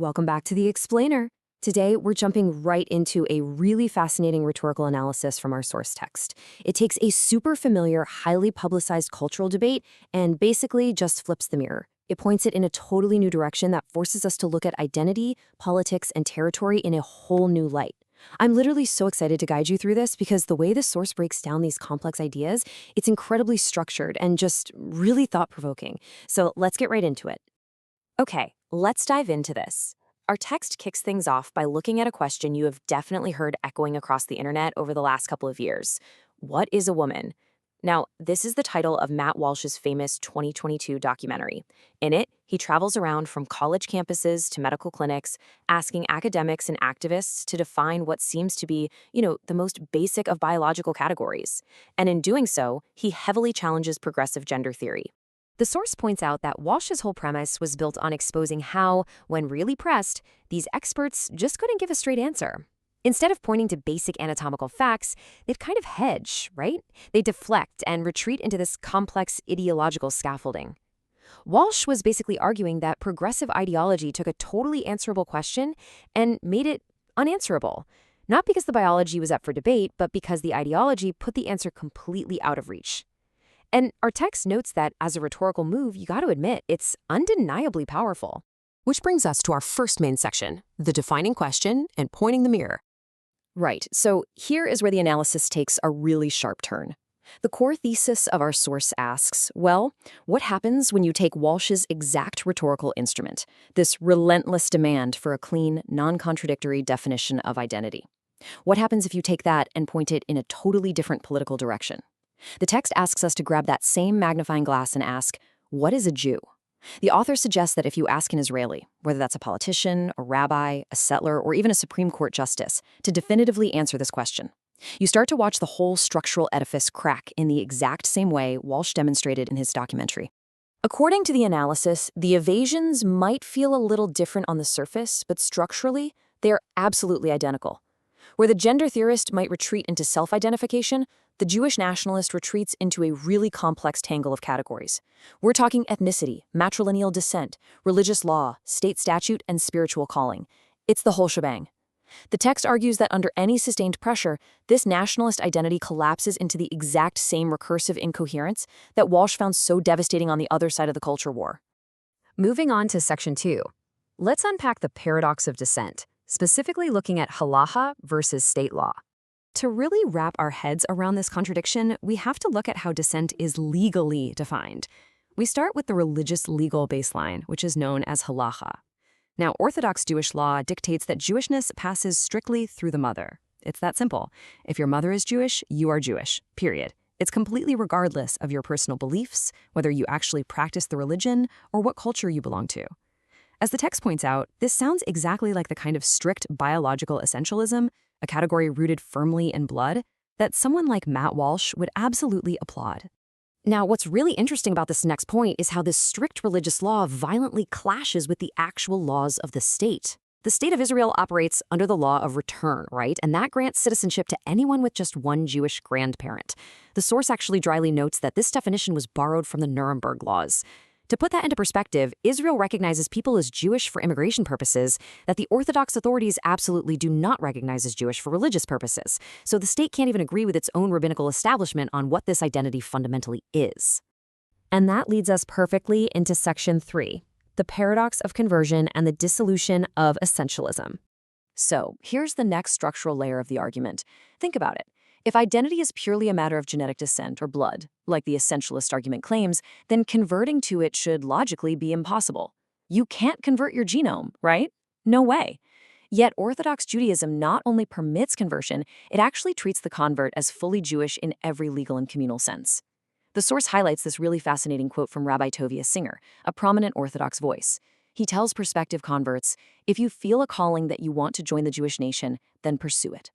Welcome back to The Explainer. Today, we're jumping right into a really fascinating rhetorical analysis from our source text. It takes a super familiar, highly publicized cultural debate and basically just flips the mirror. It points it in a totally new direction that forces us to look at identity, politics, and territory in a whole new light. I'm literally so excited to guide you through this because the way the source breaks down these complex ideas, it's incredibly structured and just really thought-provoking. So let's get right into it. Okay, let's dive into this. Our text kicks things off by looking at a question you have definitely heard echoing across the internet over the last couple of years. What is a woman? Now, this is the title of Matt Walsh's famous 2022 documentary. In it, he travels around from college campuses to medical clinics, asking academics and activists to define what seems to be, the most basic of biological categories. And in doing so, he heavily challenges progressive gender theory. The source points out that Walsh's whole premise was built on exposing how, when really pressed, these experts just couldn't give a straight answer. Instead of pointing to basic anatomical facts, they'd kind of hedge, right? They deflect and retreat into this complex ideological scaffolding. Walsh was basically arguing that progressive ideology took a totally answerable question and made it unanswerable. Not because the biology was up for debate, but because the ideology put the answer completely out of reach. And our text notes that as a rhetorical move, you got to admit, it's undeniably powerful. Which brings us to our first main section, the defining question and pointing the mirror. Right, so here is where the analysis takes a really sharp turn. The core thesis of our source asks, well, what happens when you take Walsh's exact rhetorical instrument, this relentless demand for a clean, non-contradictory definition of identity? What happens if you take that and point it in a totally different political direction? The text asks us to grab that same magnifying glass and ask, what is a Jew? The author suggests that if you ask an Israeli, whether that's a politician, a rabbi, a settler, or even a Supreme Court justice, to definitively answer this question, you start to watch the whole structural edifice crack in the exact same way Walsh demonstrated in his documentary. According to the analysis, the evasions might feel a little different on the surface, but structurally, they are absolutely identical. Where the gender theorist might retreat into self-identification, the Jewish nationalist retreats into a really complex tangle of categories. We're talking ethnicity, matrilineal descent, religious law, state statute, and spiritual calling. It's the whole shebang. The text argues that under any sustained pressure, this nationalist identity collapses into the exact same recursive incoherence that Walsh found so devastating on the other side of the culture war. Moving on to Section 2. Let's unpack the paradox of dissent, specifically looking at halacha versus state law. To really wrap our heads around this contradiction, we have to look at how dissent is legally defined. We start with the religious legal baseline, which is known as halacha. Now, Orthodox Jewish law dictates that Jewishness passes strictly through the mother. It's that simple. If your mother is Jewish, you are Jewish, period. It's completely regardless of your personal beliefs, whether you actually practice the religion, or what culture you belong to. As the text points out, this sounds exactly like the kind of strict biological essentialism, a category rooted firmly in blood, that someone like Matt Walsh would absolutely applaud. Now, what's really interesting about this next point is how this strict religious law violently clashes with the actual laws of the state. The state of Israel operates under the law of return, right? And that grants citizenship to anyone with just one Jewish grandparent. The source actually dryly notes that this definition was borrowed from the Nuremberg laws. To put that into perspective, Israel recognizes people as Jewish for immigration purposes that the Orthodox authorities absolutely do not recognize as Jewish for religious purposes, so the state can't even agree with its own rabbinical establishment on what this identity fundamentally is. And that leads us perfectly into Section 3, the paradox of conversion and the dissolution of essentialism. So, here's the next structural layer of the argument. Think about it. If identity is purely a matter of genetic descent or blood, like the essentialist argument claims, then converting to it should logically be impossible. You can't convert your genome, right? No way. Yet Orthodox Judaism not only permits conversion, it actually treats the convert as fully Jewish in every legal and communal sense. The source highlights this really fascinating quote from Rabbi Tovia Singer, a prominent Orthodox voice. He tells prospective converts, if you feel a calling that you want to join the Jewish nation, then pursue it.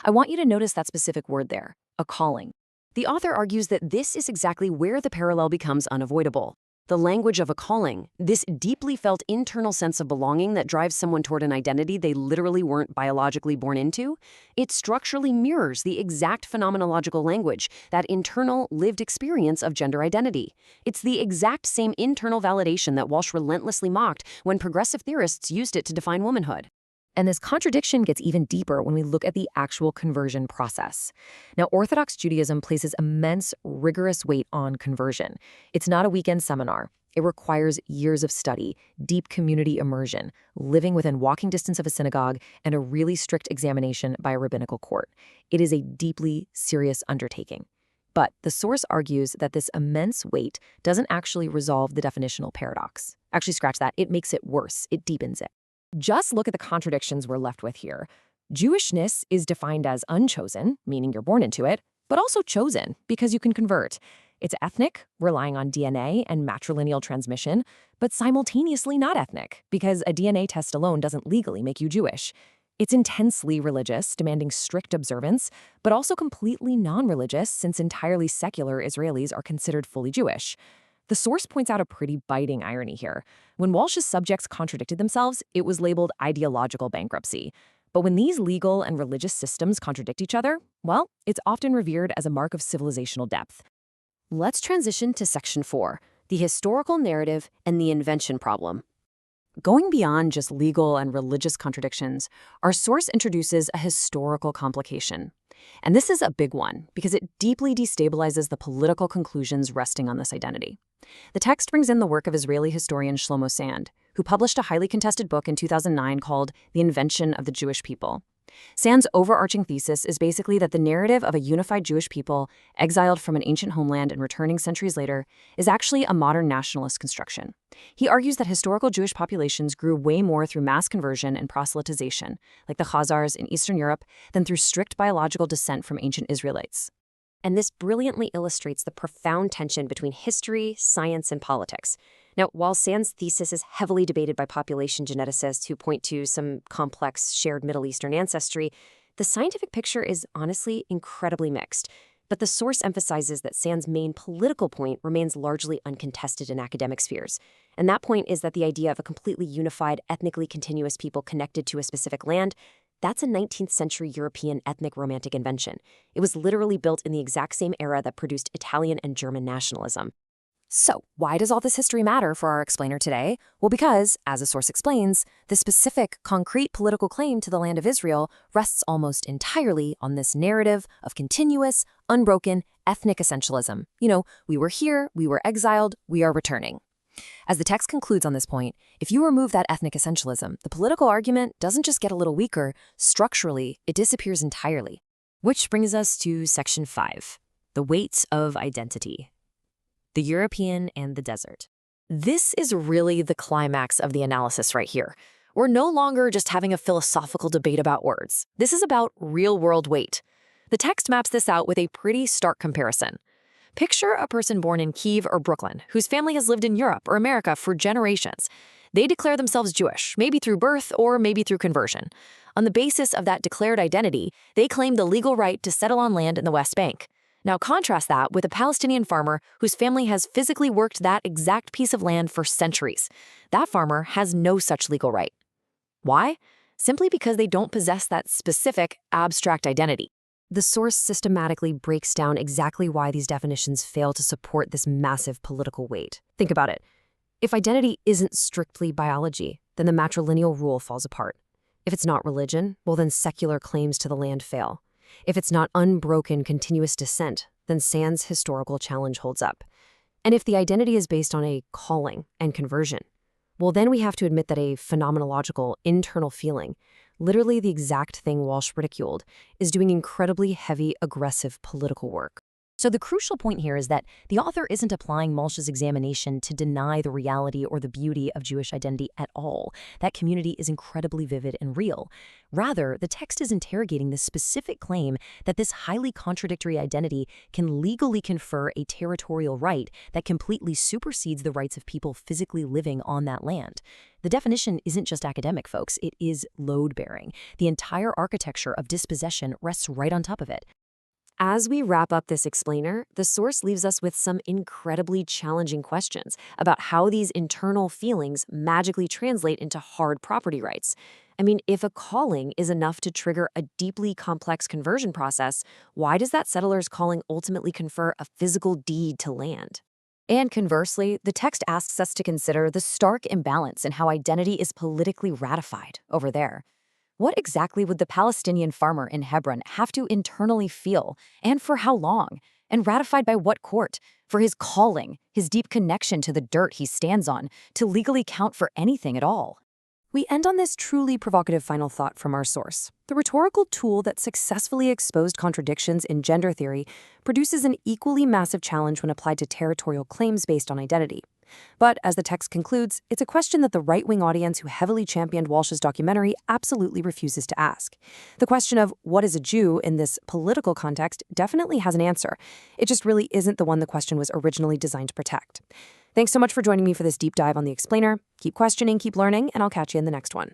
I want you to notice that specific word there, a calling. The author argues that this is exactly where the parallel becomes unavoidable. The language of a calling, this deeply felt internal sense of belonging that drives someone toward an identity they literally weren't biologically born into, it structurally mirrors the exact phenomenological language, that internal, lived experience of gender identity. It's the exact same internal validation that Walsh relentlessly mocked when progressive theorists used it to define womanhood. And this contradiction gets even deeper when we look at the actual conversion process. Now, Orthodox Judaism places immense, rigorous weight on conversion. It's not a weekend seminar. It requires years of study, deep community immersion, living within walking distance of a synagogue, and a really strict examination by a rabbinical court. It is a deeply serious undertaking. But the source argues that this immense weight doesn't actually resolve the definitional paradox. Actually, scratch that. It makes it worse. It deepens it. Just look at the contradictions we're left with here. Jewishness is defined as unchosen, meaning you're born into it, but also chosen because you can convert. It's ethnic, relying on DNA and matrilineal transmission, but simultaneously not ethnic because a DNA test alone doesn't legally make you Jewish. It's intensely religious, demanding strict observance, but also completely non-religious since entirely secular Israelis are considered fully Jewish. The source points out a pretty biting irony here. When Walsh's subjects contradicted themselves, it was labeled ideological bankruptcy. But when these legal and religious systems contradict each other, well, it's often revered as a mark of civilizational depth. Let's transition to Section 4, the historical narrative and the invention problem. Going beyond just legal and religious contradictions, our source introduces a historical complication. And this is a big one because it deeply destabilizes the political conclusions resting on this identity. The text brings in the work of Israeli historian Shlomo Sand, who published a highly contested book in 2009 called The Invention of the Jewish People. Sand's overarching thesis is basically that the narrative of a unified Jewish people, exiled from an ancient homeland and returning centuries later, is actually a modern nationalist construction. He argues that historical Jewish populations grew way more through mass conversion and proselytization, like the Khazars in Eastern Europe, than through strict biological descent from ancient Israelites. And this brilliantly illustrates the profound tension between history, science, and politics. Now, while Sand's thesis is heavily debated by population geneticists who point to some complex shared Middle Eastern ancestry, the scientific picture is honestly incredibly mixed. But the source emphasizes that Sand's main political point remains largely uncontested in academic spheres. And that point is that the idea of a completely unified, ethnically continuous people connected to a specific land, that's a 19th century European ethnic romantic invention. It was literally built in the exact same era that produced Italian and German nationalism. So, why does all this history matter for our explainer today? Well, because, as the source explains, the specific, concrete political claim to the land of Israel rests almost entirely on this narrative of continuous, unbroken, ethnic essentialism. We were here, we were exiled, we are returning. As the text concludes on this point, if you remove that ethnic essentialism, the political argument doesn't just get a little weaker, structurally, it disappears entirely. Which brings us to Section 5, the weight of identity. The European and the desert. This is really the climax of the analysis right here. We're no longer just having a philosophical debate about words. This is about real-world weight. The text maps this out with a pretty stark comparison. Picture a person born in Kyiv or Brooklyn, whose family has lived in Europe or America for generations. They declare themselves Jewish, maybe through birth or maybe through conversion. On the basis of that declared identity, they claim the legal right to settle on land in the West Bank. Now contrast that with a Palestinian farmer whose family has physically worked that exact piece of land for centuries. That farmer has no such legal right. Why? Simply because they don't possess that specific, abstract identity. The source systematically breaks down exactly why these definitions fail to support this massive political weight. Think about it. If identity isn't strictly biology, then the matrilineal rule falls apart. If it's not religion, well then secular claims to the land fail. If it's not unbroken continuous descent, then Sand's historical challenge holds up. And if the identity is based on a calling and conversion, well then we have to admit that a phenomenological internal feeling, literally the exact thing Walsh ridiculed, is doing incredibly heavy, aggressive political work. So the crucial point here is that the author isn't applying Walsh's examination to deny the reality or the beauty of Jewish identity at all. That community is incredibly vivid and real. Rather, the text is interrogating the specific claim that this highly contradictory identity can legally confer a territorial right that completely supersedes the rights of people physically living on that land. The definition isn't just academic, folks. It is load-bearing. The entire architecture of dispossession rests right on top of it. As we wrap up this explainer, the source leaves us with some incredibly challenging questions about how these internal feelings magically translate into hard property rights. I mean, if a calling is enough to trigger a deeply complex conversion process, why does that settler's calling ultimately confer a physical deed to land? And conversely, the text asks us to consider the stark imbalance in how identity is politically ratified over there. What exactly would the Palestinian farmer in Hebron have to internally feel, and for how long? And ratified by what court? For his calling, his deep connection to the dirt he stands on, to legally count for anything at all. We end on this truly provocative final thought from our source. The rhetorical tool that successfully exposed contradictions in gender theory produces an equally massive challenge when applied to territorial claims based on identity. But as the text concludes, it's a question that the right-wing audience who heavily championed Walsh's documentary absolutely refuses to ask. The question of what is a Jew in this political context definitely has an answer. It just really isn't the one the question was originally designed to protect. Thanks so much for joining me for this deep dive on The Explainer. Keep questioning, keep learning, and I'll catch you in the next one.